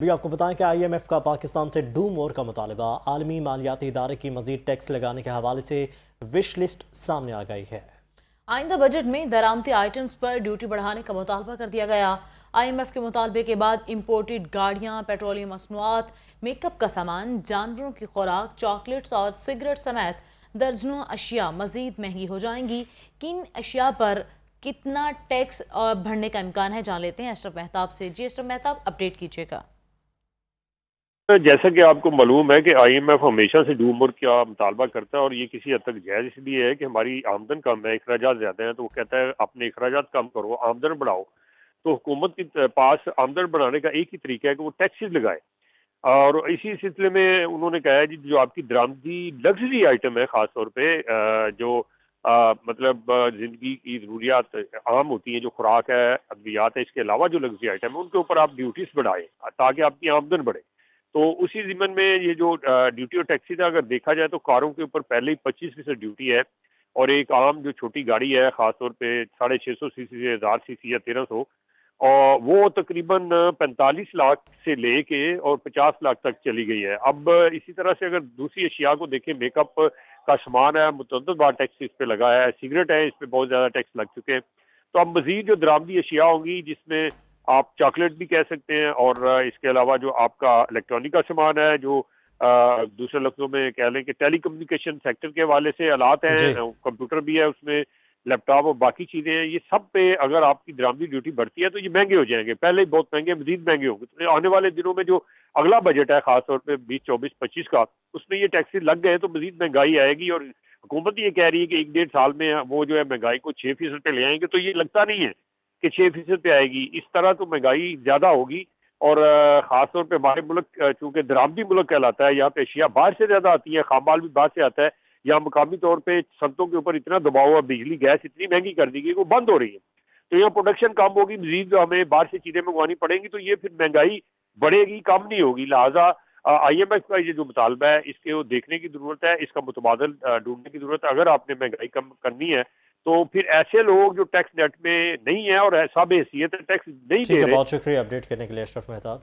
بھی آپ کو بتائیں کہ آئی ایم ایف کا پاکستان سے ڈو مور کا مطالبہ عالمی مالیاتی ادارے کی مزید ٹیکس لگانے کے حوالے سے وش لسٹ سامنے آ گئی ہے۔ آئندہ بجٹ میں درآمدی آئٹمز پر ڈیوٹی بڑھانے کا مطالبہ کر دیا گیا۔ آئی ایم ایف کے مطالبے کے بعد امپورٹڈ گاڑیاں، پیٹرولیم مصنوعات، میک اپ کا سامان، جانوروں کی خوراک، چاکلیٹس اور سگریٹ سمیت درجنوں اشیاء مزید مہنگی ہو جائیں گی۔ کن اشیاء پر کتنا ٹیکس بڑھنے کا امکان ہے، جان لیتے ہیں اشرف مہتاب سے۔ جی اشرف مہتاب، اپڈیٹ کیجیے گا۔ جیسا کہ آپ کو معلوم ہے کہ آئی ایم ایف ہمیشہ سے ڈو مور کا مطالبہ کرتا ہے، اور یہ کسی حد تک جائز اس لیے ہے کہ ہماری آمدن کم ہے، اخراجات زیادہ ہیں، تو وہ کہتا ہے اپنے اخراجات کم کرو، آمدن بڑھاؤ۔ تو حکومت کے پاس آمدن بڑھانے کا ایک ہی طریقہ ہے کہ وہ ٹیکسز لگائے، اور اسی سلسلے میں انہوں نے کہا ہے جی جو آپ کی درآمدی لگژری آئٹم ہے، خاص طور پہ جو مطلب زندگی کی ضروریات عام ہوتی ہیں، جو خوراک ہے، ادویات ہے، اس کے علاوہ جو لگژری آئٹم ہے ان کے اوپر آپ ڈیوٹیز بڑھائیں تاکہ آپ کی آمدن بڑھے۔ تو اسی ضمن میں یہ جو ڈیوٹی اور ٹیکسی تھا، اگر دیکھا جائے تو کاروں کے اوپر پہلے ہی 25% ڈیوٹی ہے، اور ایک عام جو چھوٹی گاڑی ہے، خاص طور پہ 650 سی سی سے 1000 سی سی یا 1300، اور وہ تقریباً 45 لاکھ سے لے کے اور 50 لاکھ تک چلی گئی ہے۔ اب اسی طرح سے اگر دوسری اشیاء کو دیکھیں، میک اپ کا سامان ہے، متعدد بار ٹیکس اس پہ لگا ہے، سگریٹ ہے، اس پہ بہت زیادہ ٹیکس لگ چکے ہیں۔ تو اب مزید جو درآمدی اشیاء ہوں گی، جس میں آپ چاکلیٹ بھی کہہ سکتے ہیں، اور اس کے علاوہ جو آپ کا الیکٹرانک کا سامان ہے، جو دوسرے لفظوں میں کہہ لیں کہ ٹیلی کمیونیکیشن سیکٹر کے حوالے سے آلات ہیں، جی کمپیوٹر بھی ہے اس میں، لیپ ٹاپ اور باقی چیزیں ہیں، یہ سب پہ اگر آپ کی درآمدی ڈیوٹی بڑھتی ہے تو یہ مہنگے ہو جائیں گے۔ پہلے ہی بہت مہنگے، مزید مہنگے ہوں گے۔ تو آنے والے دنوں میں جو اگلا بجٹ ہے، خاص طور پہ 2024-25 کا، اس میں یہ ٹیکسز لگ گئے تو مزید مہنگائی آئے گی، اور حکومت یہ کہہ رہی ہے کہ 1-1.5 سال میں وہ جو ہے مہنگائی کو 6% پہ لے آئیں گے، تو یہ لگتا نہیں ہے کہ 6% پہ آئے گی۔ اس طرح تو مہنگائی زیادہ ہوگی، اور خاص طور پہ ہمارے ملک چونکہ درآمدی ملک کہلاتا ہے، یہاں پہ اشیاء باہر سے زیادہ آتی ہیں، خام مال بھی باہر سے آتا ہے۔ یا مقامی طور پہ صنعتوں کے اوپر اتنا دباؤ ہے، بجلی گیس اتنی مہنگی کر دی گئی کہ وہ بند ہو رہی ہے، تو یہاں پروڈکشن کم ہوگی، مزید جو ہمیں باہر سے چیزیں منگوانی پڑیں گی، تو یہ پھر مہنگائی بڑھے گی، کم نہیں ہوگی۔ لہٰذا آئی ایم ایف کا یہ جو مطالبہ ہے، اس کے دیکھنے کی ضرورت ہے، اس کا متبادل ڈھونڈنے کی ضرورت ہے۔ اگر آپ نے مہنگائی کم کرنی ہے تو پھر ایسے لوگ جو ٹیکس نیٹ میں نہیں ہیں اور صاحب حیثیت ٹیکس نہیں ٹھیک دے ہے، رہے، بہت شکریہ اپڈیٹ کرنے کے لیے اشرف مہتاب۔